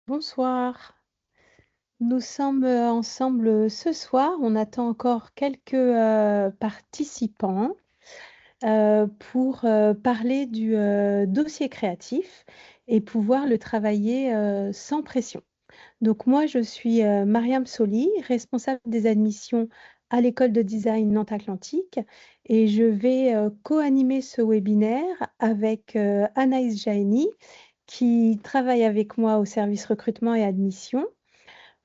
Bonsoir. Nous sommes ensemble ce soir. On attend encore quelques participants pour parler du dossier créatif et pouvoir le travailler sans pression. Donc moi, je suis Mariam Soli, responsable des admissions à l'école de design Nantes Atlantique et je vais co-animer ce webinaire avec Anaïs Jaeni qui travaille avec moi au service recrutement et admission,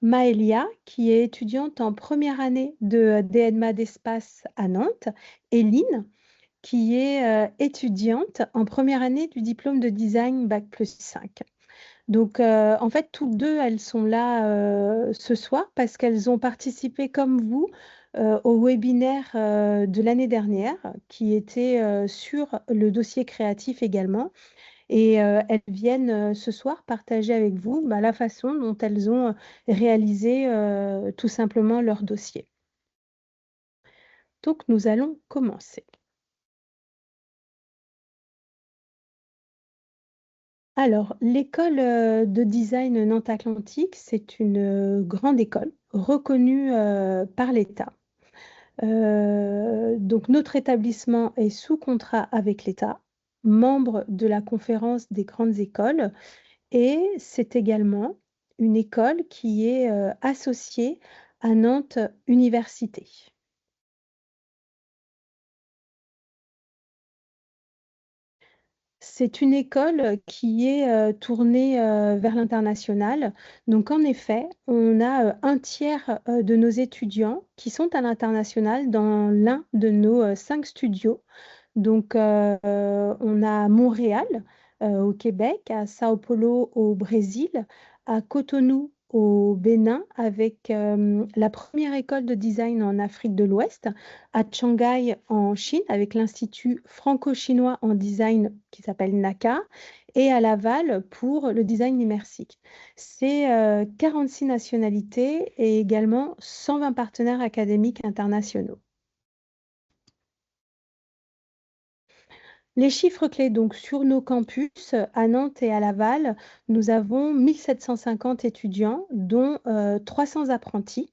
Maëlia, qui est étudiante en première année de DNMA d'espace à Nantes, et Lynn, qui est étudiante en première année du diplôme de design Bac+5. Donc, en fait, toutes deux, elles sont là ce soir parce qu'elles ont participé comme vous au webinaire de l'année dernière qui était sur le dossier créatif également. Et elles viennent ce soir partager avec vous la façon dont elles ont réalisé tout simplement leur dossier. Donc, nous allons commencer. Alors, l'école de design Nantes Atlantique, c'est une grande école reconnue par l'État. Donc, notre établissement est sous contrat avec l'État, membre de la conférence des grandes écoles. Et c'est également une école qui est associée à Nantes Université. C'est une école qui est tournée vers l'international. Donc, en effet, on a un tiers de nos étudiants qui sont à l'international dans l'un de nos 5 studios. Donc, on a Montréal au Québec, à Sao Paulo au Brésil, à Cotonou au Bénin, avec la première école de design en Afrique de l'Ouest, à Shanghai en Chine, avec l'Institut franco-chinois en design qui s'appelle NACA, et à Laval pour le design immersif. C'est 46 nationalités et également 120 partenaires académiques internationaux. Les chiffres clés, donc sur nos campus à Nantes et à Laval, nous avons 1750 étudiants, dont 300 apprentis.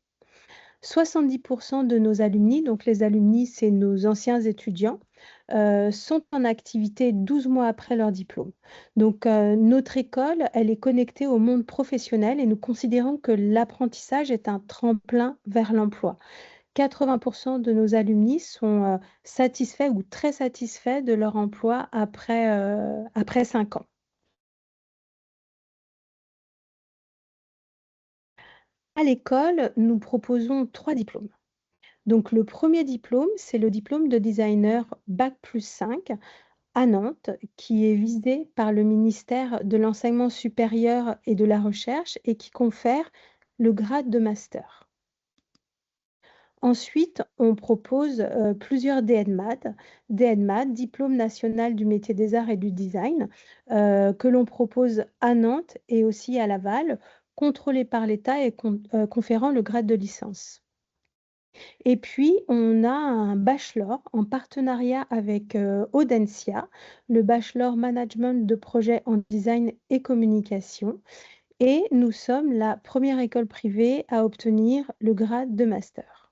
70% de nos alumni, donc les alumni, c'est nos anciens étudiants, sont en activité 12 mois après leur diplôme. Donc notre école, elle est connectée au monde professionnel et nous considérons que l'apprentissage est un tremplin vers l'emploi. 80% de nos alumni sont satisfaits ou très satisfaits de leur emploi après 5 ans. À l'école, nous proposons 3 diplômes. Donc, le premier diplôme, c'est le diplôme de designer Bac+5 à Nantes, qui est visé par le ministère de l'Enseignement supérieur et de la Recherche et qui confère le grade de master. Ensuite, on propose plusieurs DNMAD. DNMAD, Diplôme national du métier des arts et du design, que l'on propose à Nantes et aussi à Laval, contrôlé par l'État et conférant le grade de licence. Et puis, on a un bachelor en partenariat avec Audencia, le bachelor management de projet en design et communication. Et nous sommes la première école privée à obtenir le grade de master.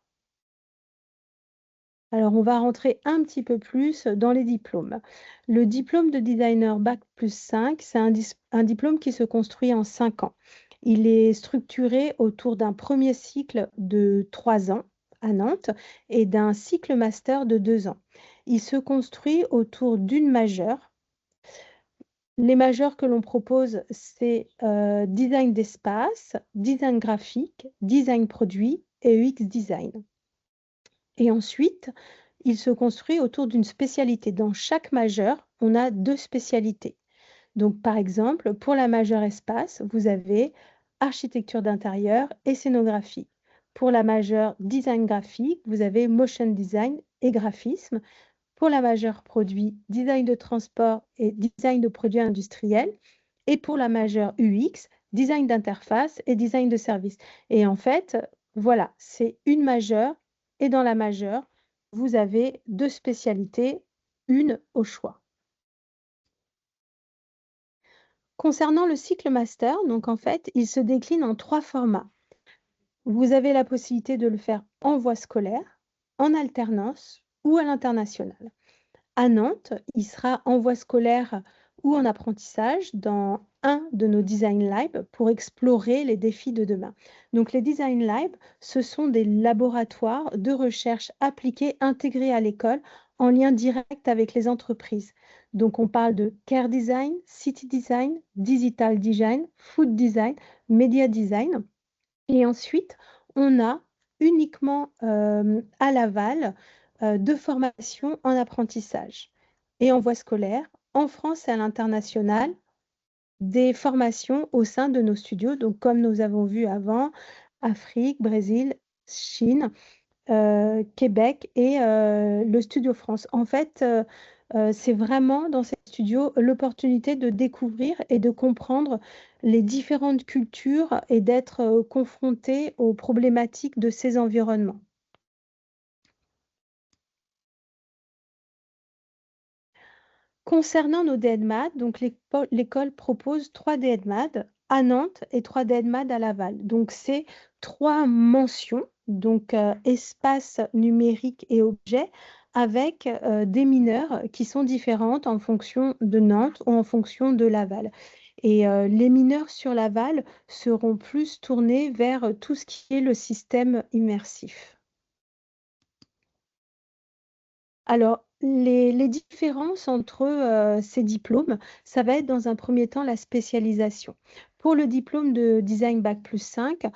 Alors, on va rentrer un petit peu plus dans les diplômes. Le diplôme de designer Bac+5, c'est un diplôme qui se construit en 5 ans. Il est structuré autour d'un premier cycle de 3 ans à Nantes et d'un cycle master de 2 ans. Il se construit autour d'une majeure. Les majeures que l'on propose, c'est design d'espace, design graphique, design produit et UX design. Et ensuite, il se construit autour d'une spécialité. Dans chaque majeure, on a 2 spécialités. Donc, par exemple, pour la majeure espace, vous avez architecture d'intérieur et scénographie. Pour la majeure design graphique, vous avez motion design et graphisme. Pour la majeure produit, design de transport et design de produits industriels. Et pour la majeure UX, design d'interface et design de service. Et en fait, voilà, c'est une majeure. Et dans la majeure, vous avez 2 spécialités, une au choix. Concernant le cycle master, donc en fait, il se décline en 3 formats. Vous avez la possibilité de le faire en voie scolaire, en alternance ou à l'international. À Nantes, il sera en voie scolaire ou en apprentissage dans un de nos Design Labs pour explorer les défis de demain. Donc les Design Labs, ce sont des laboratoires de recherche appliqués intégrés à l'école en lien direct avec les entreprises. Donc on parle de care design, city design, digital design, food design, media design. Et ensuite, on a uniquement à Laval 2 formations en apprentissage et en voie scolaire, en France et à l'international, des formations au sein de nos studios. Donc, comme nous avons vu avant, Afrique, Brésil, Chine, Québec et le Studio France. En fait, c'est vraiment dans ces studios l'opportunité de découvrir et de comprendre les différentes cultures et d'être confronté aux problématiques de ces environnements. Concernant nos DNMAD, donc l'école propose 3 DNMAD à Nantes et 3 DNMAD à Laval. Donc c'est 3 mentions, donc espace numérique et objet, avec des mineurs qui sont différentes en fonction de Nantes ou en fonction de Laval. Et les mineurs sur Laval seront plus tournés vers tout ce qui est le système immersif. Alors, les différences entre, ces diplômes, ça va être dans un premier temps la spécialisation. Pour le diplôme de design bac+5,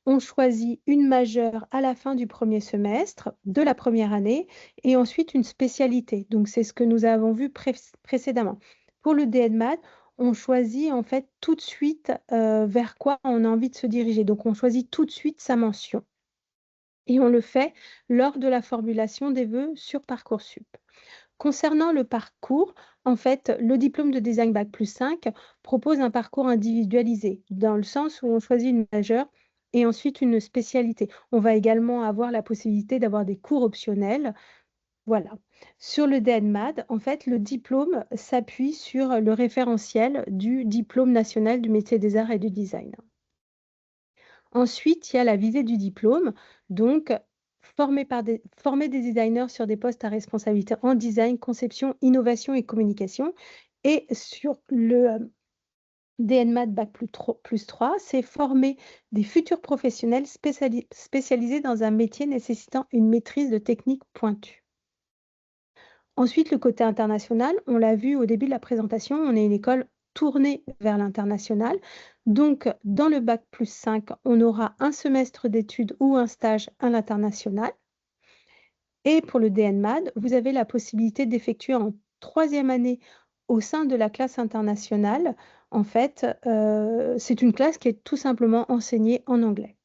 on choisit une majeure à la fin du premier semestre de la première année et ensuite une spécialité. Donc c'est ce que nous avons vu précédemment. Pour le DNMAT, on choisit en fait tout de suite, vers quoi on a envie de se diriger. Donc on choisit tout de suite sa mention et on le fait lors de la formulation des vœux sur Parcoursup. Concernant le parcours, en fait, le diplôme de design bac+5 propose un parcours individualisé, dans le sens où on choisit une majeure et ensuite une spécialité. On va également avoir la possibilité d'avoir des cours optionnels. Voilà. Sur le DNMAD, en fait, le diplôme s'appuie sur le référentiel du diplôme national du métier des arts et du design. Ensuite, il y a la visée du diplôme, donc former des designers sur des postes à responsabilité en design, conception, innovation et communication. Et sur le DNMAT Bac plus 3, c'est former des futurs professionnels spécialisés dans un métier nécessitant une maîtrise de techniques pointues. Ensuite, le côté international, on l'a vu au début de la présentation, on est une école tournée vers l'international. Donc, dans le bac+5, on aura un semestre d'études ou un stage à l'international. Et pour le DNMAD, vous avez la possibilité d'effectuer en 3e année au sein de la classe internationale. En fait, c'est une classe qui est tout simplement enseignée en anglais.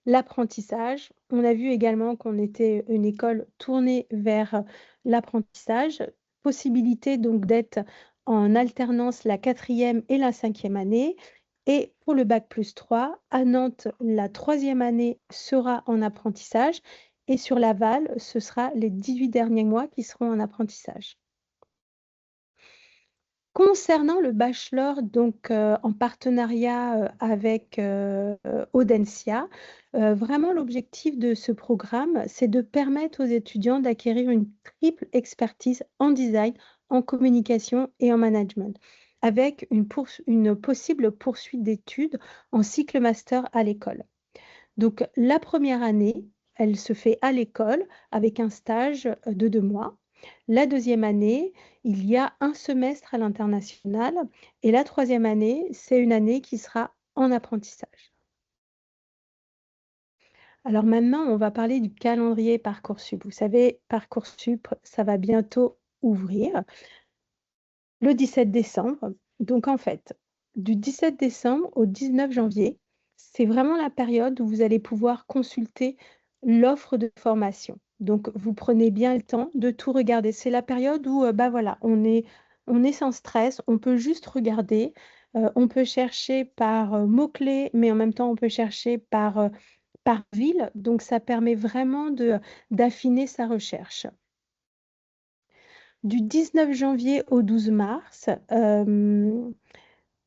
L'apprentissage, on a vu également qu'on était une école tournée vers l'apprentissage. Possibilité donc d'être en alternance la 4e et la 5e année. Et pour le bac+3, à Nantes, la 3e année sera en apprentissage et sur Laval, ce sera les 18 derniers mois qui seront en apprentissage. Concernant le bachelor, donc en partenariat avec Audencia, vraiment l'objectif de ce programme, c'est de permettre aux étudiants d'acquérir une triple expertise en design, en communication et en management, avec une possible poursuite d'études en cycle master à l'école. Donc la première année, elle se fait à l'école avec un stage de 2 mois. La 2e année, il y a un semestre à l'international et la 3e année, c'est une année qui sera en apprentissage. Alors maintenant, on va parler du calendrier Parcoursup. Vous savez, Parcoursup, ça va bientôt ouvrir le 17 décembre. Donc en fait, du 17 décembre au 19 janvier, c'est vraiment la période où vous allez pouvoir consulter l'offre de formation. Donc vous prenez bien le temps de tout regarder. C'est la période où, bah, voilà, on est sans stress, on peut juste regarder, on peut chercher par, mots-clés, mais en même temps, on peut chercher par ville. Donc ça permet vraiment d'affiner sa recherche. Du 19 janvier au 12 mars,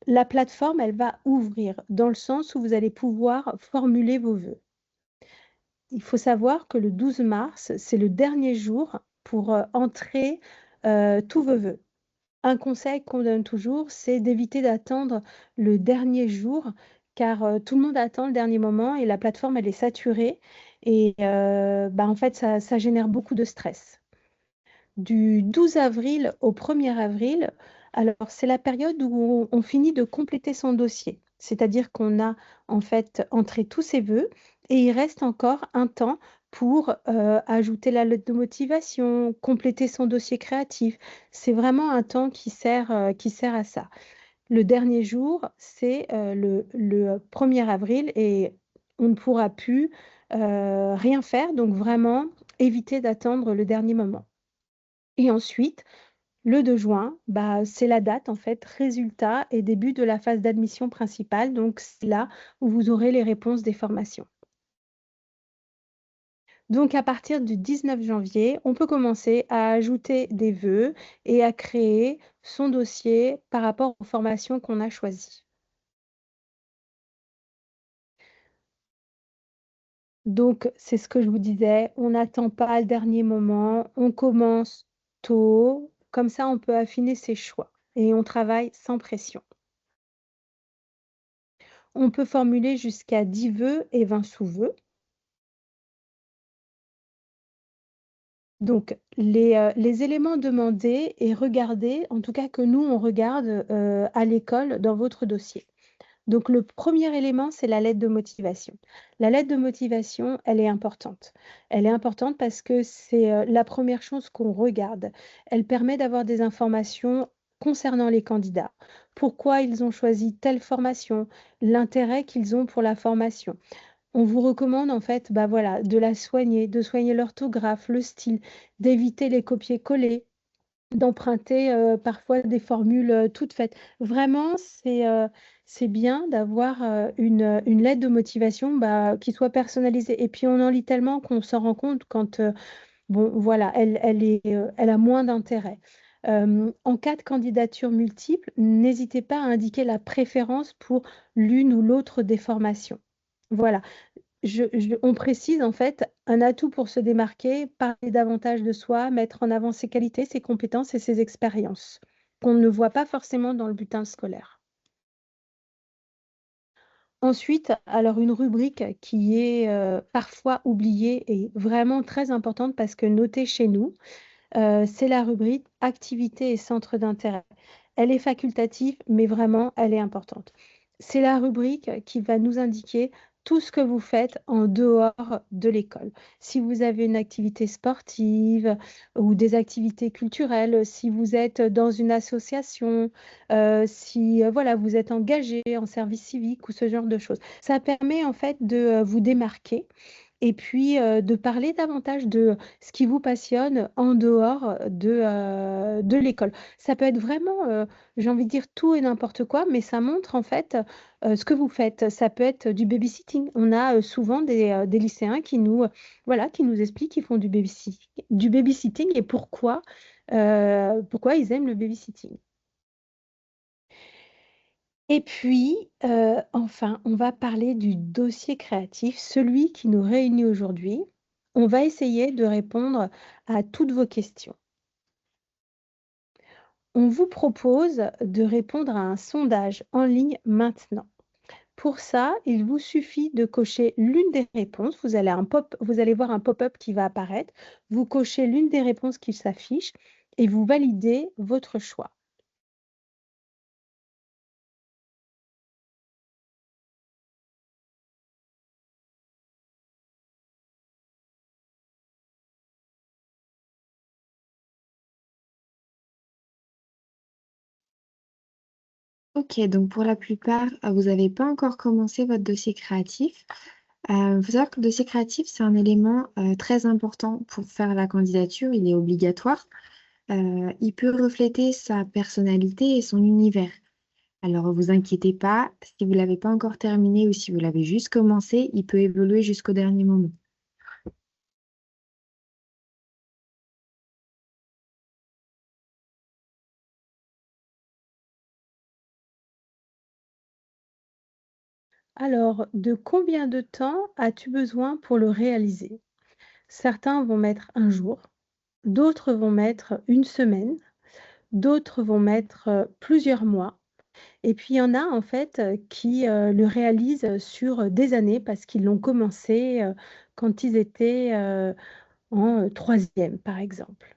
la plateforme, elle va ouvrir dans le sens où vous allez pouvoir formuler vos vœux. Il faut savoir que le 12 mars, c'est le dernier jour pour entrer tous vos vœux. Un conseil qu'on donne toujours, c'est d'éviter d'attendre le dernier jour, car tout le monde attend le dernier moment et la plateforme, elle est saturée. Et bah, en fait, ça génère beaucoup de stress. Du 12 avril au 1er avril, alors c'est la période où on finit de compléter son dossier. C'est-à-dire qu'on a en fait entré tous ses vœux et il reste encore un temps pour ajouter la lettre de motivation, compléter son dossier créatif. C'est vraiment un temps qui sert à ça. Le dernier jour, c'est le 1er avril et on ne pourra plus rien faire. Donc vraiment, éviter d'attendre le dernier moment. Et ensuite, le 2 juin, bah, c'est la date en fait, résultat et début de la phase d'admission principale. Donc, c'est là où vous aurez les réponses des formations. Donc, à partir du 19 janvier, on peut commencer à ajouter des vœux et à créer son dossier par rapport aux formations qu'on a choisies. Donc, c'est ce que je vous disais, on n'attend pas le dernier moment, on commence tôt, comme ça on peut affiner ses choix et on travaille sans pression. On peut formuler jusqu'à 10 vœux et 20 sous-vœux. Donc les éléments demandés et regardés, en tout cas que nous on regarde, à l'école dans votre dossier. Donc le premier élément, c'est la lettre de motivation. La lettre de motivation, elle est importante. Elle est importante parce que c'est, la première chose qu'on regarde. Elle permet d'avoir des informations concernant les candidats. Pourquoi ils ont choisi telle formation, l'intérêt qu'ils ont pour la formation. On vous recommande en fait, bah, voilà, de la soigner, de soigner l'orthographe, le style, d'éviter les copier-coller, d'emprunter, parfois des formules, toutes faites. Vraiment, c'est bien d'avoir, une lettre de motivation, bah, qui soit personnalisée et puis on en lit tellement qu'on s'en rend compte quand, bon voilà, elle a moins d'intérêt. En cas de candidature multiple, n'hésitez pas à indiquer la préférence pour l'une ou l'autre des formations. Voilà. On précise en fait un atout pour se démarquer, parler davantage de soi, mettre en avant ses qualités, ses compétences et ses expériences, qu'on ne voit pas forcément dans le bulletin scolaire. Ensuite, alors une rubrique qui est parfois oubliée et vraiment très importante parce que notée chez nous, c'est la rubrique activités et centres d'intérêt. Elle est facultative, mais vraiment, elle est importante. C'est la rubrique qui va nous indiquer tout ce que vous faites en dehors de l'école. Si vous avez une activité sportive ou des activités culturelles, si vous êtes dans une association, si voilà, vous êtes engagé en service civique ou ce genre de choses. Ça permet en fait de vous démarquer et puis, de parler davantage de ce qui vous passionne en dehors de l'école. Ça peut être vraiment, j'ai envie de dire tout et n'importe quoi, mais ça montre en fait, ce que vous faites. Ça peut être du babysitting. On a, souvent des lycéens qui nous, voilà, qui nous expliquent qu'ils font du babysitting et pourquoi ils aiment le babysitting. Et puis, enfin, on va parler du dossier créatif, celui qui nous réunit aujourd'hui. On va essayer de répondre à toutes vos questions. On vous propose de répondre à un sondage en ligne maintenant. Pour ça, il vous suffit de cocher l'une des réponses. Vous allez voir un pop-up qui va apparaître. Vous cochez l'une des réponses qui s'affiche et vous validez votre choix. Ok, donc pour la plupart, vous n'avez pas encore commencé votre dossier créatif. Il faut savoir que le dossier créatif, c'est un élément très important pour faire la candidature. Il est obligatoire. Il peut refléter sa personnalité et son univers. Alors, vous inquiétez pas, si vous ne l'avez pas encore terminé ou si vous l'avez juste commencé, il peut évoluer jusqu'au dernier moment. Alors, de combien de temps as-tu besoin pour le réaliser? Certains vont mettre un jour, d'autres vont mettre une semaine, d'autres vont mettre, plusieurs mois et puis il y en a en fait, qui, le réalisent sur des années parce qu'ils l'ont commencé, quand ils étaient, en, 3 par exemple.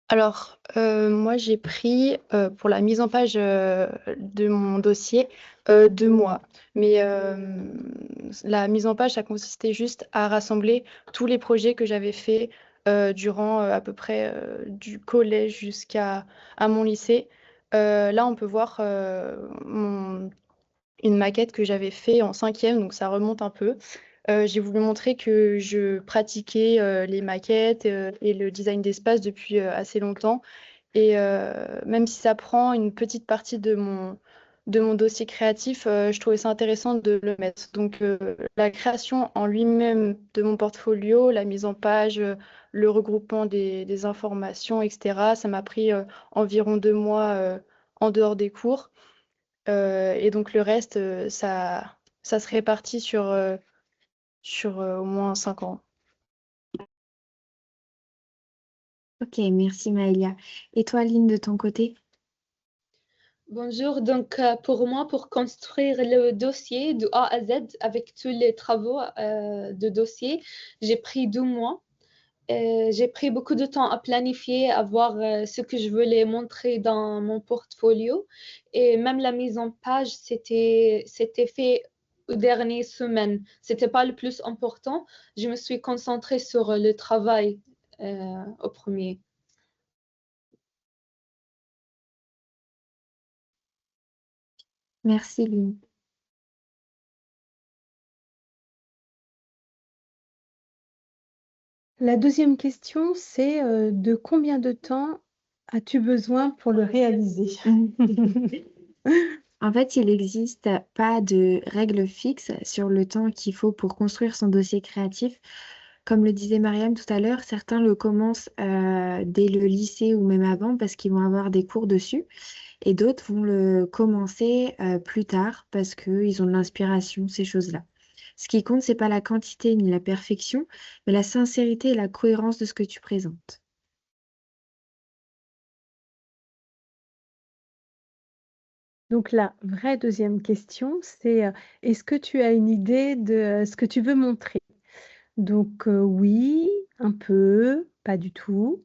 Alors, moi, j'ai pris pour la mise en page de mon dossier 2 mois. Mais la mise en page, ça consistait juste à rassembler tous les projets que j'avais faits durant à peu près du collège jusqu'à à mon lycée. Là, on peut voir une maquette que j'avais fait en cinquième, donc ça remonte un peu. J'ai voulu montrer que je pratiquais les maquettes et le design d'espace depuis assez longtemps. Et même si ça prend une petite partie de mon dossier créatif, je trouvais ça intéressant de le mettre. Donc la création en lui-même de mon portfolio, la mise en page, le regroupement des informations, etc., ça m'a pris environ 2 mois en dehors des cours. Et donc le reste, ça se répartit sur au moins 5 ans. Ok, merci Maëlia. Et toi, Lynn, de ton côté? Bonjour, donc pour moi, pour construire le dossier de A à Z avec tous les travaux de dossier, j'ai pris 2 mois. J'ai pris beaucoup de temps à planifier, à voir ce que je voulais montrer dans mon portfolio. Et même la mise en page, c'était fait aux dernières semaines. C'était pas le plus important. Je me suis concentrée sur le travail au premier. Merci, Lynn. La deuxième question, c'est, de combien de temps as-tu besoin pour le réaliser? En fait, il n'existe pas de règle fixe sur le temps qu'il faut pour construire son dossier créatif. Comme le disait Mariam tout à l'heure, certains le commencent dès le lycée ou même avant parce qu'ils vont avoir des cours dessus, et d'autres vont le commencer plus tard parce qu'ils ont de l'inspiration, ces choses-là. Ce qui compte, c'est pas la quantité ni la perfection, mais la sincérité et la cohérence de ce que tu présentes. Donc la vraie deuxième question, c'est, est-ce que tu as une idée de, ce que tu veux montrer? Donc, oui, un peu, pas du tout.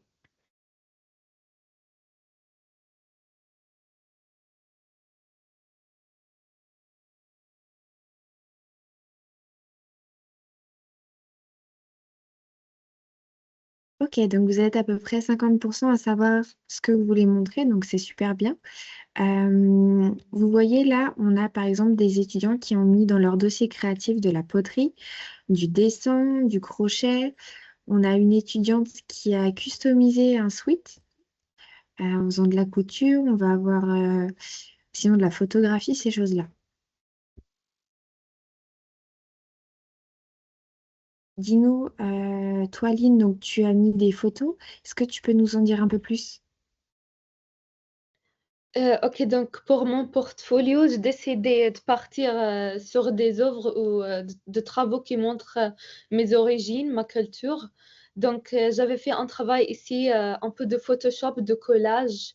Ok, donc vous êtes à peu près 50% à savoir ce que vous voulez montrer, donc c'est super bien. Vous voyez là, on a par exemple des étudiants qui ont mis dans leur dossier créatif de la poterie, du dessin, du crochet. On a une étudiante qui a customisé un sweat en faisant de la couture. On va avoir sinon de la photographie, ces choses-là. Dis-nous, toi, Lynn, donc tu as mis des photos. Est-ce que tu peux nous en dire un peu plus? Ok, donc pour mon portfolio, j'ai décidé de partir sur des œuvres ou de travaux qui montrent mes origines, ma culture. Donc j'avais fait un travail ici, un peu de Photoshop, de collage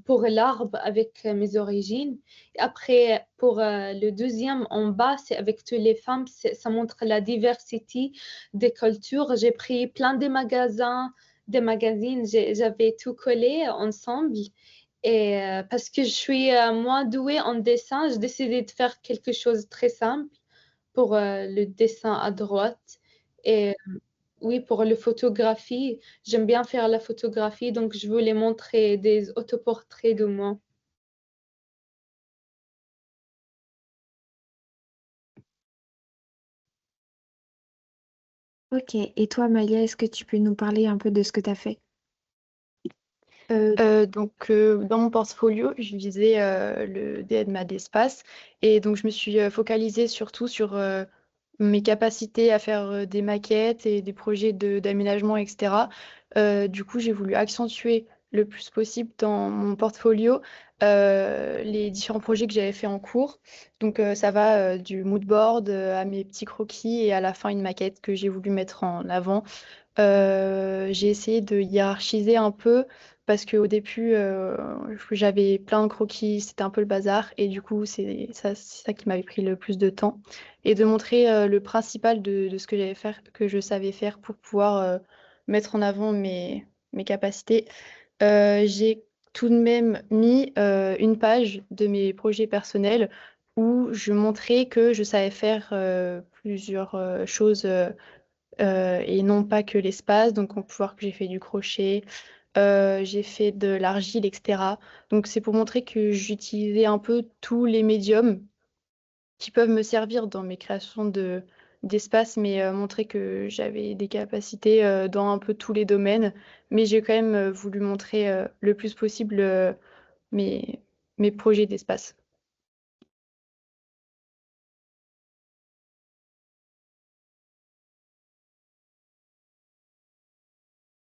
pour l'arbre avec mes origines. Et après, pour le deuxième en bas, c'est avec toutes les femmes, ça montre la diversité des cultures. J'ai pris plein de magasins, des magazines, j'avais tout collé ensemble. Et parce que je suis moins douée en dessin, j'ai décidé de faire quelque chose de très simple pour le dessin à droite. Et oui, pour la photographie, j'aime bien faire la photographie, donc je voulais montrer des autoportraits de moi. Ok, et toi, Maïlia, est-ce que tu peux nous parler un peu de ce que tu as fait? Dans mon portfolio, je visais le DMA d'espace et donc je me suis focalisée surtout sur mes capacités à faire des maquettes et des projets d'aménagement, etc. Du coup, j'ai voulu accentuer le plus possible dans mon portfolio les différents projets que j'avais fait en cours. Donc, ça va du mood board à mes petits croquis et à la fin une maquette que j'ai voulu mettre en avant. J'ai essayé de hiérarchiser un peu parce qu'au début, j'avais plein de croquis, c'était un peu le bazar et du coup, c'est ça qui m'avait pris le plus de temps. Et de montrer le principal de ce que j'allais faire, que je savais faire pour pouvoir mettre en avant mes capacités. J'ai tout de même mis une page de mes projets personnels où je montrais que je savais faire plusieurs choses et non pas que l'espace. Donc, on peut voir que j'ai fait du crochet, j'ai fait de l'argile, etc. Donc, c'est pour montrer que j'utilisais un peu tous les médiums qui peuvent me servir dans mes créations d'espace, mais montrer que j'avais des capacités dans un peu tous les domaines. Mais j'ai quand même voulu montrer le plus possible mes, mes projets d'espace.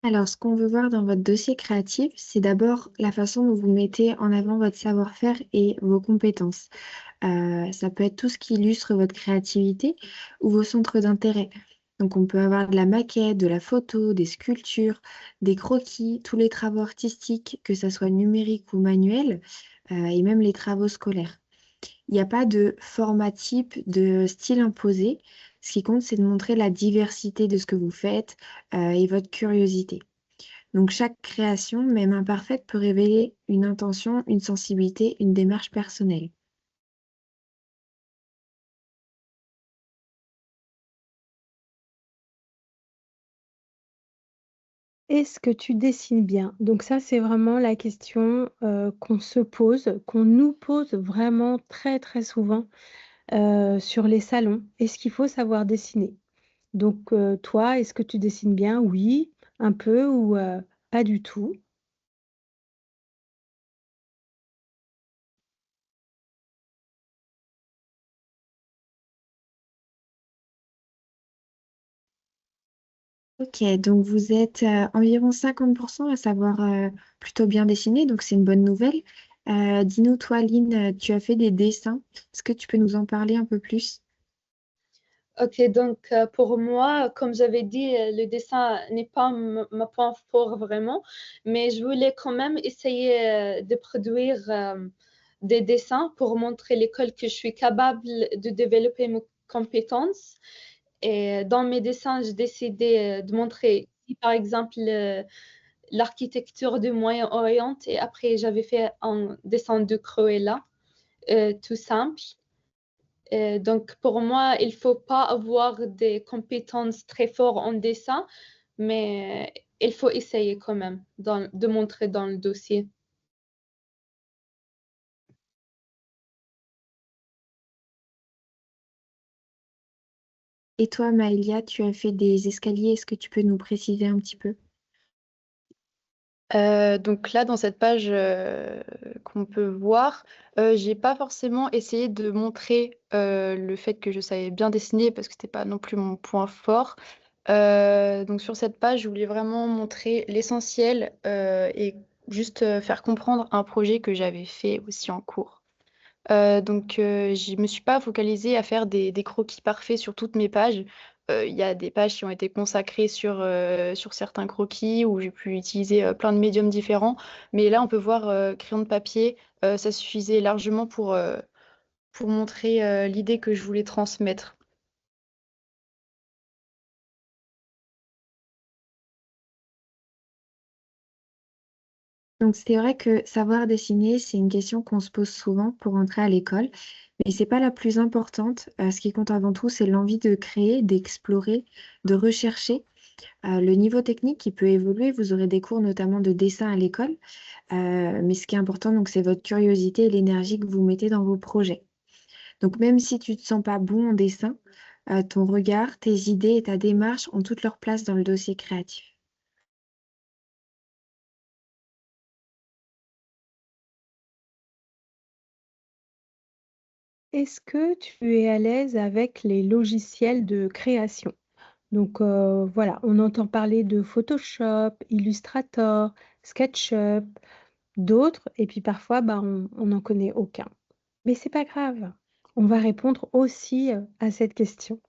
Alors, ce qu'on veut voir dans votre dossier créatif, c'est d'abord la façon dont vous mettez en avant votre savoir-faire et vos compétences. Ça peut être tout ce qui illustre votre créativité ou vos centres d'intérêt. Donc, on peut avoir de la maquette, de la photo, des sculptures, des croquis, tous les travaux artistiques, que ce soit numérique ou manuel, et même les travaux scolaires. Il n'y a pas de format type, de style imposé. Ce qui compte, c'est de montrer la diversité de ce que vous faites, et votre curiosité. Donc, chaque création, même imparfaite, peut révéler une intention, une sensibilité, une démarche personnelle. Est-ce que tu dessines bien? Donc ça, c'est vraiment la question qu'on se pose, qu'on nous pose vraiment très très souvent sur les salons. Est-ce qu'il faut savoir dessiner? Donc toi, est-ce que tu dessines bien? Oui, un peu ou pas du tout? Ok, donc vous êtes environ 50% à savoir plutôt bien dessiner, donc c'est une bonne nouvelle. Dis-nous, toi, Lynn, tu as fait des dessins. Est-ce que tu peux nous en parler un peu plus? Ok, donc pour moi, comme j'avais dit, le dessin n'est pas ma point fort vraiment, mais je voulais quand même essayer de produire des dessins pour montrer à l'école que je suis capable de développer mes compétences. Et dans mes dessins, j'ai décidé de montrer, si, par exemple, l'architecture du Moyen-Orient et après, j'avais fait un dessin de Cruella, tout simple. Donc, pour moi, il faut pas avoir des compétences très fortes en dessin, mais il faut essayer quand même de montrer dans le dossier. Et toi, Maëlia, tu as fait des escaliers. Est-ce que tu peux nous préciser un petit peu? Donc là, dans cette page qu'on peut voir, j'ai pas forcément essayé de montrer le fait que je savais bien dessiner parce que c'était pas non plus mon point fort. Donc sur cette page, je voulais vraiment montrer l'essentiel et juste faire comprendre un projet que j'avais fait aussi en cours. Je me suis pas focalisée à faire des croquis parfaits sur toutes mes pages. Il y a des pages qui ont été consacrées sur certains croquis où j'ai pu utiliser plein de médiums différents. Mais là, on peut voir crayon de papier, ça suffisait largement pour montrer l'idée que je voulais transmettre. Donc, c'est vrai que savoir dessiner, c'est une question qu'on se pose souvent pour entrer à l'école, mais c'est pas la plus importante. Ce qui compte avant tout, c'est l'envie de créer, d'explorer, de rechercher. Le niveau technique, qui peut évoluer. Vous aurez des cours notamment de dessin à l'école. Mais ce qui est important, donc, c'est votre curiosité et l'énergie que vous mettez dans vos projets. Donc, même si tu ne te sens pas bon en dessin, ton regard, tes idées et ta démarche ont toute leur place dans le dossier créatif. est-ce que tu es à l'aise avec les logiciels de création? Donc, voilà, on entend parler de Photoshop, Illustrator, SketchUp, d'autres et puis parfois, bah, on n'en connaît aucun. Mais c'est pas grave, on va répondre aussi, à cette question.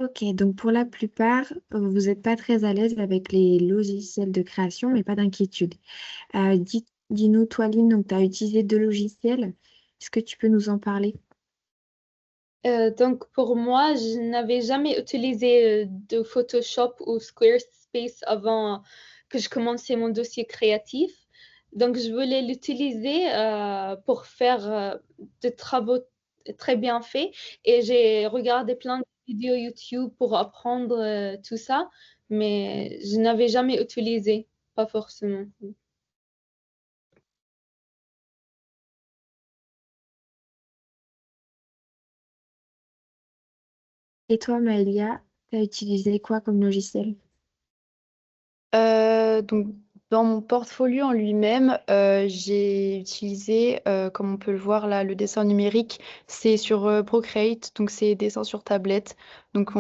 Ok, donc pour la plupart, vous n'êtes pas très à l'aise avec les logiciels de création, mais pas d'inquiétude. Dis-nous, toi, Lynn, donc tu as utilisé deux logiciels. Est-ce que tu peux nous en parler? Donc pour moi, je n'avais jamais utilisé de Photoshop ou Squarespace avant que je commençais mon dossier créatif. Donc je voulais l'utiliser pour faire des travaux très bien faits et j'ai regardé plein de vidéos YouTube pour apprendre tout ça, mais je n'avais jamais utilisé, pas forcément. Et toi, Maëlia, tu as utilisé quoi comme logiciel? Donc, dans mon portfolio en lui-même, j'ai utilisé, comme on peut le voir là, le dessin numérique, c'est sur Procreate, donc c'est dessin sur tablette. Donc,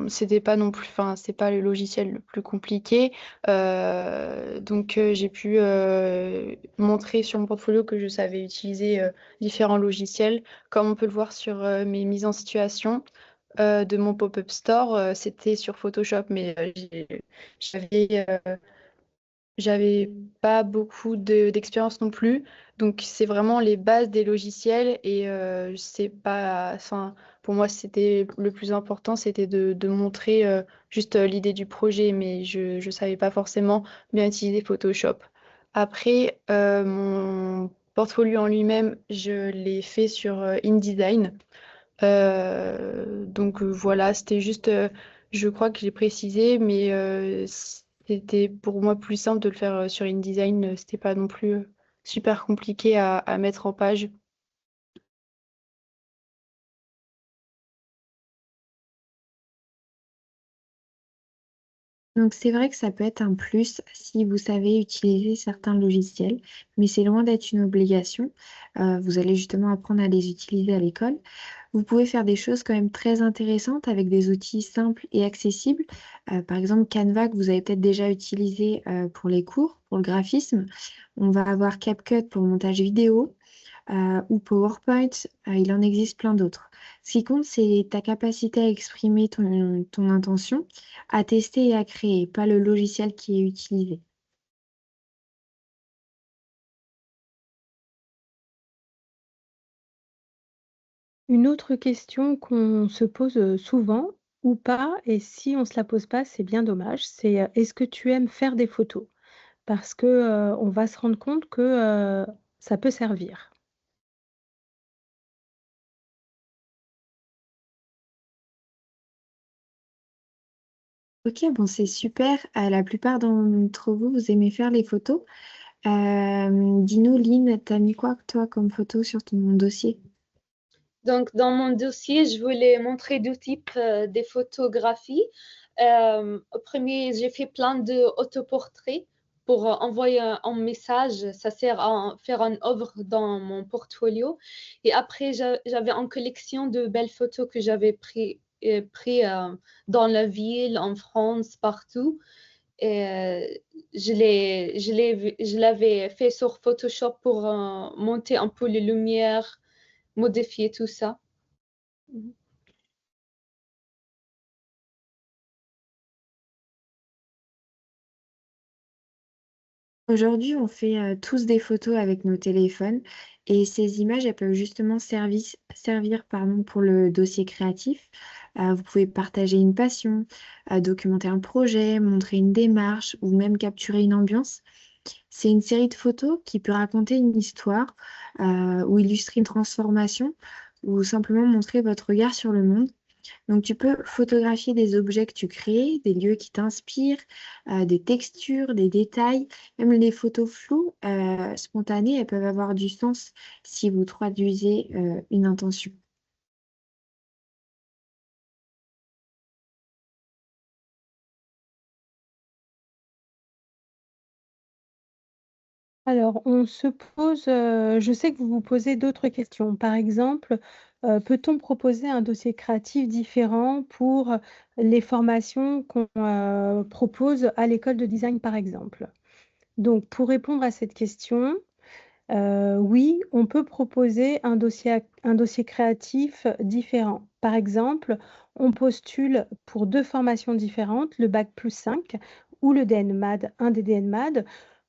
c'était pas non plus, enfin, c'est pas le logiciel le plus compliqué. Donc, j'ai pu montrer sur mon portfolio que je savais utiliser différents logiciels, comme on peut le voir sur mes mises en situation. De mon pop-up store, c'était sur Photoshop, mais j'avais j'avais pas beaucoup d'expérience non plus, donc c'est vraiment les bases des logiciels et c'est pas, enfin, pour moi c'était le plus important, c'était de montrer juste l'idée du projet, mais je savais pas forcément bien utiliser Photoshop. Après, mon portfolio en lui-même, je l'ai fait sur InDesign. Donc voilà, c'était juste, je crois que j'ai précisé, mais c'était pour moi plus simple de le faire sur InDesign. C'était pas non plus super compliqué à mettre en page. Donc c'est vrai que ça peut être un plus si vous savez utiliser certains logiciels, mais c'est loin d'être une obligation. Vous allez justement apprendre à les utiliser à l'école. Vous pouvez faire des choses quand même très intéressantes avec des outils simples et accessibles. Par exemple, Canva, que vous avez peut-être déjà utilisé pour les cours, pour le graphisme. On va avoir CapCut pour le montage vidéo ou PowerPoint. Il en existe plein d'autres. Ce qui compte, c'est ta capacité à exprimer ton intention, à tester et à créer, pas le logiciel qui est utilisé. Une autre question qu'on se pose, souvent ou pas et si on se la pose pas, c'est bien dommage, c'est, est-ce que tu aimes faire des photos? Parce que, on va se rendre compte que, ça peut servir. Ok, bon, c'est super. La plupart d'entre vous, vous aimez faire les photos. Dis-nous, Lynn, t'as mis quoi, toi, comme photo sur ton dossier? Donc, dans mon dossier, je voulais montrer deux types des photographies. Au premier, j'ai fait plein de autoportraits pour envoyer un message. Ça sert à faire une œuvre dans mon portfolio. Et après, j'avais une collection de belles photos que j'avais pris dans la ville, en France, partout. Et je l'avais fait sur Photoshop pour monter un peu les lumières, modifier tout ça. Mhm. Aujourd'hui, on fait tous des photos avec nos téléphones et ces images, elles peuvent justement servir pardon, pour le dossier créatif. Vous pouvez partager une passion, documenter un projet, montrer une démarche ou même capturer une ambiance. C'est une série de photos qui peut raconter une histoire ou illustrer une transformation ou simplement montrer votre regard sur le monde. Donc, tu peux photographier des objets que tu crées, des lieux qui t'inspirent, des textures, des détails. Même les photos floues, spontanées, elles peuvent avoir du sens si vous traduisez une intention. Alors, on se pose, je sais que vous vous posez d'autres questions. Par exemple, peut-on proposer un dossier créatif différent pour les formations qu'on propose à l'école de design, par exemple? Donc, pour répondre à cette question, oui, on peut proposer un dossier créatif différent. Par exemple, on postule pour 2 formations différentes, le bac+5 ou le DNMAD, un des DNMAD.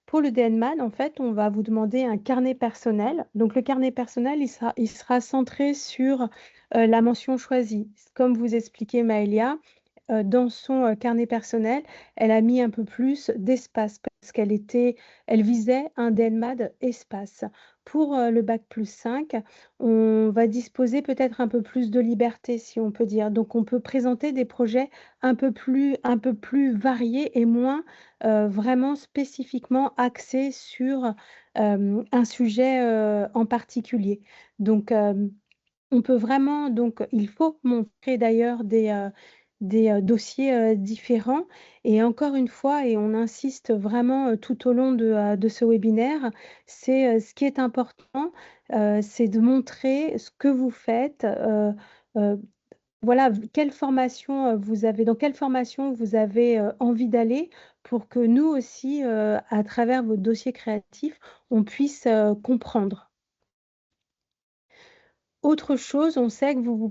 Pour le DNMAD, en fait, on va vous demander un carnet personnel. Donc, le carnet personnel, il sera centré sur la mention choisie. Comme vous expliquez, Maëlia, dans son carnet personnel, elle a mis un peu plus d'espace parce elle visait un DNMAD espace. Pour le bac+5, on va disposer peut-être un peu plus de liberté, si on peut dire. Donc, on peut présenter des projets un peu plus variés et moins vraiment spécifiquement axés sur un sujet en particulier. Donc, on peut vraiment, donc il faut montrer d'ailleurs des dossiers différents. Et encore une fois, et on insiste vraiment tout au long de ce webinaire, c'est ce qui est important, c'est de montrer ce que vous faites. Euh, voilà, quelle formation dans quelle formation vous avez envie d'aller pour que nous aussi, à travers vos dossiers créatifs, on puisse comprendre. Autre chose, on sait que vous vous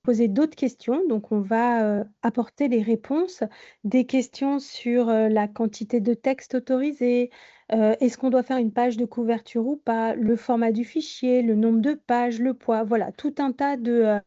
posez d'autres questions, donc on va apporter les réponses. Des questions sur la quantité de texte autorisé, est-ce qu'on doit faire une page de couverture ou pas, le format du fichier, le nombre de pages, le poids, voilà, tout un tas de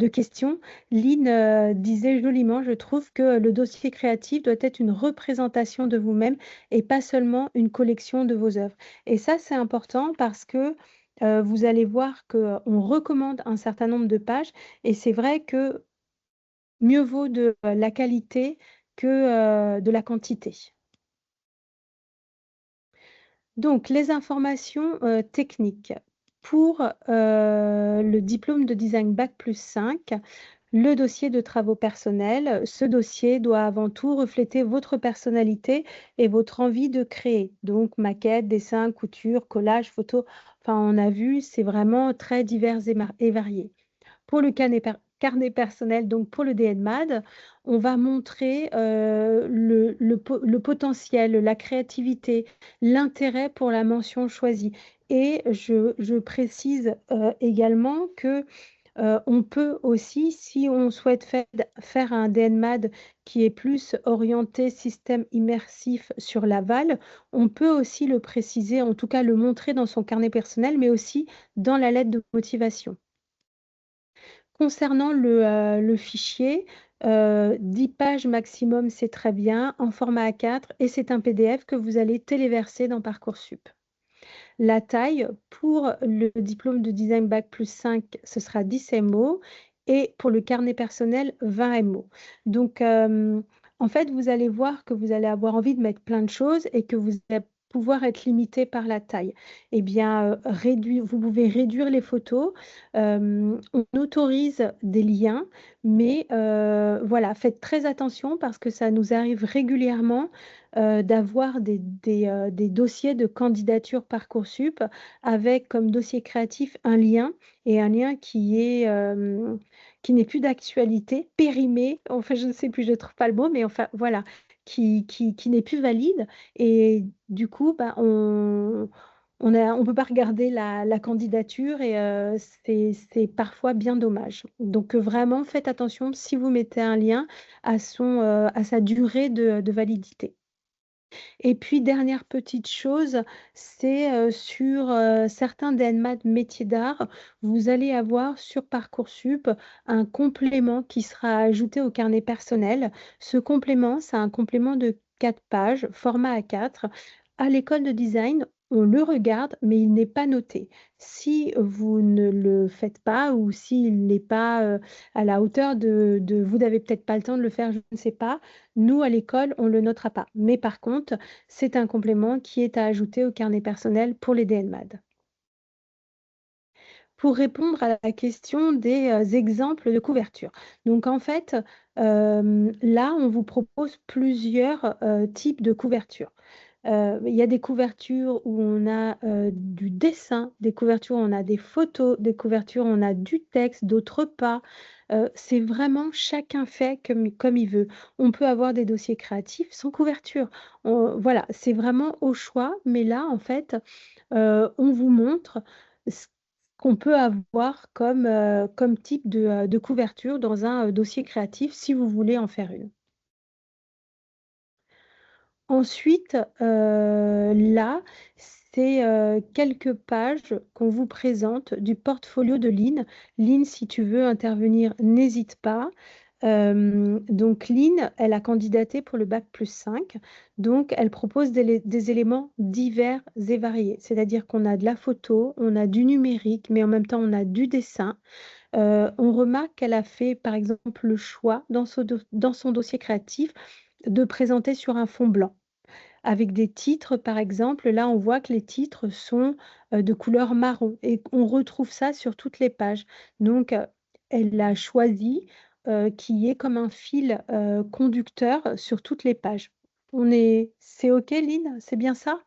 questions. Lynn disait joliment, je trouve que le dossier créatif doit être une représentation de vous-même et pas seulement une collection de vos œuvres. Et ça, c'est important parce que vous allez voir qu'on recommande un certain nombre de pages et c'est vrai que mieux vaut de la qualité que de la quantité. Donc, les informations techniques. Pour le diplôme de design bac+5, le dossier de travaux personnels, ce dossier doit avant tout refléter votre personnalité et votre envie de créer. Donc, maquette, dessin, couture, collage, photo. Enfin, on a vu, c'est vraiment très divers et varié. Pour le carnet personnel, donc pour le DNMAD, on va montrer le potentiel, la créativité, l'intérêt pour la mention choisie. Et je précise également que on peut aussi, si on souhaite faire un DNMAD qui est plus orienté système immersif sur l'aval, on peut aussi le préciser, en tout cas le montrer dans son carnet personnel, mais aussi dans la lettre de motivation. Concernant le fichier, 10 pages maximum, c'est très bien, en format A4 et c'est un PDF que vous allez téléverser dans Parcoursup. La taille pour le diplôme de design bac+5, ce sera 10 MO et pour le carnet personnel, 20 MO. Donc, en fait, vous allez voir que vous allez avoir envie de mettre plein de choses et que vous allez pouvoir être limité par la taille. Eh bien, vous pouvez réduire les photos. On autorise des liens, mais voilà, faites très attention parce que ça nous arrive régulièrement d'avoir des dossiers de candidature Parcoursup avec comme dossier créatif un lien et un lien qui n'est plus d'actualité, périmé, enfin je ne sais plus, je ne trouve pas le mot, mais enfin voilà, qui n'est plus valide. Et du coup, bah, on peut pas regarder la candidature et c'est parfois bien dommage. Donc vraiment, faites attention si vous mettez un lien à sa durée de validité. Et puis, dernière petite chose, c'est sur certains DNMAT métiers d'art, vous allez avoir sur Parcoursup un complément qui sera ajouté au carnet personnel. Ce complément, c'est un complément de 4 pages, format A4. À l'école de design, on le regarde, mais il n'est pas noté. Si vous ne le faites pas ou s'il n'est pas à la hauteur vous n'avez peut-être pas le temps de le faire, je ne sais pas. Nous, à l'école, on ne le notera pas. Mais par contre, c'est un complément qui est à ajouter au carnet personnel pour les DNMAD. Pour répondre à la question des exemples de couverture. Donc en fait, là, on vous propose plusieurs types de couverture. Il y a des couvertures où on a du dessin, des couvertures où on a des photos, des couvertures où on a du texte, d'autres pas. C'est vraiment chacun fait comme il veut. On peut avoir des dossiers créatifs sans couverture. Voilà, c'est vraiment au choix. Mais là, en fait, on vous montre ce qu'on peut avoir comme type de couverture dans un dossier créatif si vous voulez en faire une. Ensuite, là, c'est quelques pages qu'on vous présente du portfolio de Lynn. Lynn, si tu veux intervenir, n'hésite pas. Donc Lynn, elle a candidaté pour le bac+5. Donc, elle propose des éléments divers et variés. C'est-à-dire qu'on a de la photo, on a du numérique, mais en même temps, on a du dessin. On remarque qu'elle a fait, par exemple, le choix dans son dossier créatif de présenter sur un fond blanc avec des titres, par exemple. Là, on voit que les titres sont de couleur marron et on retrouve ça sur toutes les pages. Donc, elle a choisi qu'il y ait comme un fil conducteur sur toutes les pages. C'est OK, Lynn? C'est bien ça?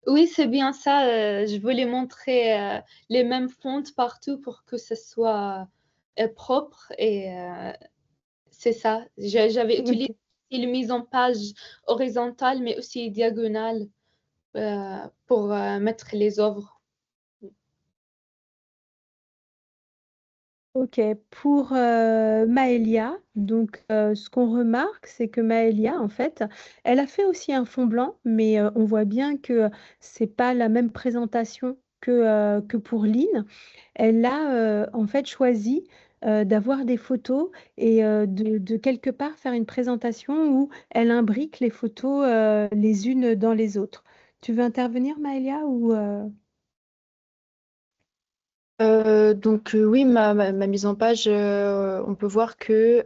Oui, c'est bien ça. Je voulais montrer les mêmes fontes partout pour que ce soit propre et c'est ça. J'avais utilisé OK. une mise en page horizontale, mais aussi diagonale pour mettre les œuvres. OK. Pour Maëlia, donc ce qu'on remarque, c'est que Maëlia, en fait, elle a fait aussi un fond blanc, mais on voit bien que c'est pas la même présentation que pour Lynn. Elle a en fait choisi d'avoir des photos et de quelque part faire une présentation où elle imbrique les photos les unes dans les autres. Tu veux intervenir, Maëlia, ou Oui, ma mise en page, on peut voir que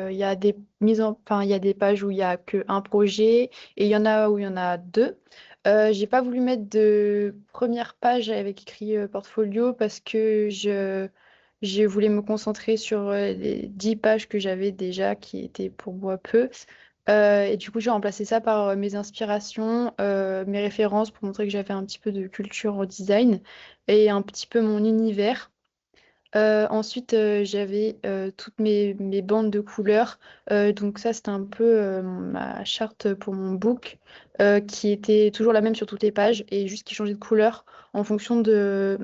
il y a des enfin, il y a des pages où il y a qu'un projet et il y en a où il y en a deux. J'ai pas voulu mettre de première page avec écrit portfolio parce que je voulais me concentrer sur les 10 pages que j'avais déjà qui étaient pour moi peu. Et du coup, j'ai remplacé ça par mes inspirations, mes références pour montrer que j'avais un petit peu de culture au design et un petit peu mon univers. Ensuite, j'avais toutes mes bandes de couleurs. Donc ça, c'était un peu ma charte pour mon book, qui était toujours la même sur toutes les pages et juste qui changeait de couleur en fonction de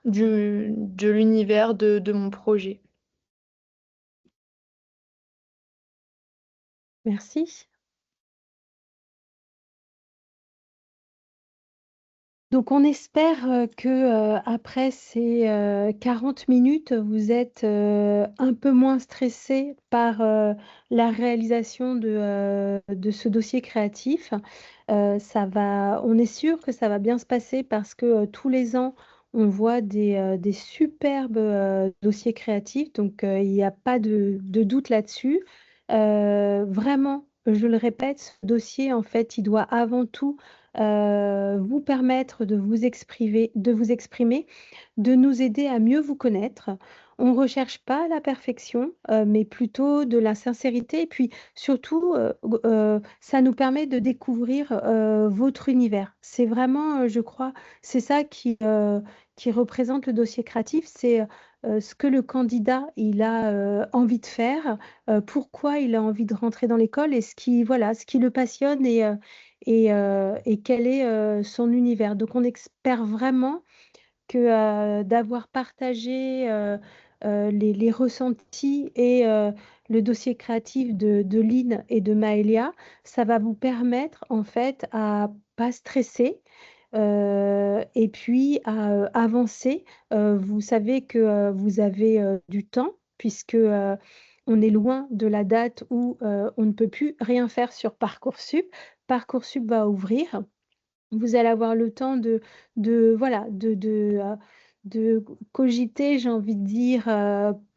l'univers de mon projet. merci. Donc, on espère que après ces 40 minutes, vous êtes un peu moins stressé par la réalisation de ce dossier créatif. On est sûr que ça va bien se passer parce que tous les ans, on voit des superbes dossiers créatifs. Donc, il n'y a pas de doute là-dessus. Vraiment, je le répète, ce dossier, en fait, il doit avant tout vous permettre de vous exprimer, de nous aider à mieux vous connaître. On ne recherche pas la perfection, mais plutôt de la sincérité. Et puis surtout, ça nous permet de découvrir votre univers. C'est vraiment, je crois, c'est ça qui représente le dossier créatif. C'est ce que le candidat il a envie de faire, pourquoi il a envie de rentrer dans l'école et voilà, ce qui le passionne et quel est son univers. Donc, on espère vraiment que d'avoir partagé les ressentis et le dossier créatif de Lynn et de Maëlia, ça va vous permettre en fait à pas stresser. Et puis à avancer. Vous savez que vous avez du temps puisque on est loin de la date où on ne peut plus rien faire sur Parcoursup. Parcoursup va ouvrir. Vous allez avoir le temps voilà, de cogiter, j'ai envie de dire,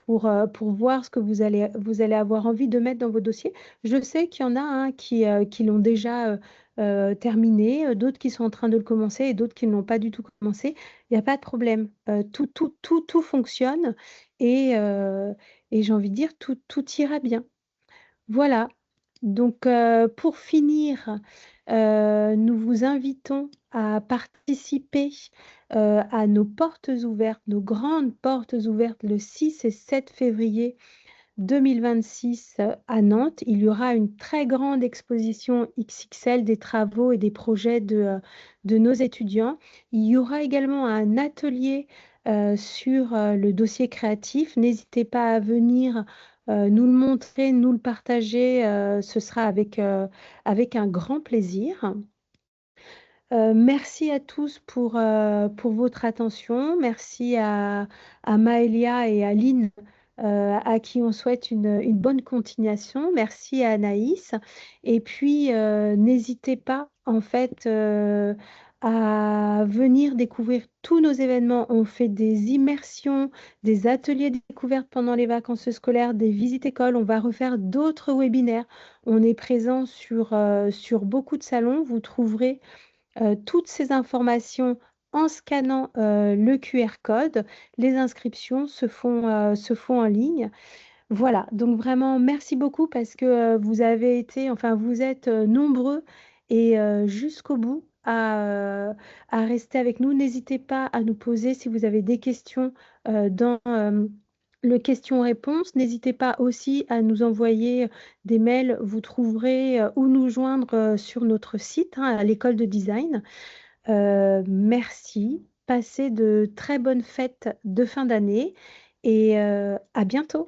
pour voir ce que vous allez avoir envie de mettre dans vos dossiers. Je sais qu'il y en a hein, qui l'ont déjà terminé, d'autres qui sont en train de le commencer et d'autres qui ne l'ont pas du tout commencé. Il n'y a pas de problème. Tout fonctionne et j'ai envie de dire, tout ira bien. Voilà. Donc, pour finir, nous vous invitons à participer à nos portes ouvertes, nos grandes portes ouvertes le 6 et 7 février 2026 à Nantes. Il y aura une très grande exposition XXL des travaux et des projets de nos étudiants. Il y aura également un atelier sur le dossier créatif. N'hésitez pas à venir nous le montrer, nous le partager. Ce sera avec un grand plaisir. Merci à tous pour votre attention. Merci à Maëlia et à Lynn, à qui on souhaite une bonne continuation. Merci à Anaïs. Et puis, n'hésitez pas, en fait, à venir découvrir tous nos événements. On fait des immersions, des ateliers découvertes pendant les vacances scolaires, des visites écoles. On va refaire d'autres webinaires. On est présent sur beaucoup de salons. Vous trouverez toutes ces informations en scannant le QR code. Les inscriptions se font en ligne. Voilà, donc vraiment, merci beaucoup parce que vous avez été, enfin, vous êtes nombreux et jusqu'au bout à rester avec nous. N'hésitez pas à nous poser si vous avez des questions dans le question-réponse. N'hésitez pas aussi à nous envoyer des mails. Vous trouverez où nous joindre sur notre site, à l'école de design. Merci. Passez de très bonnes fêtes de fin d'année et à bientôt.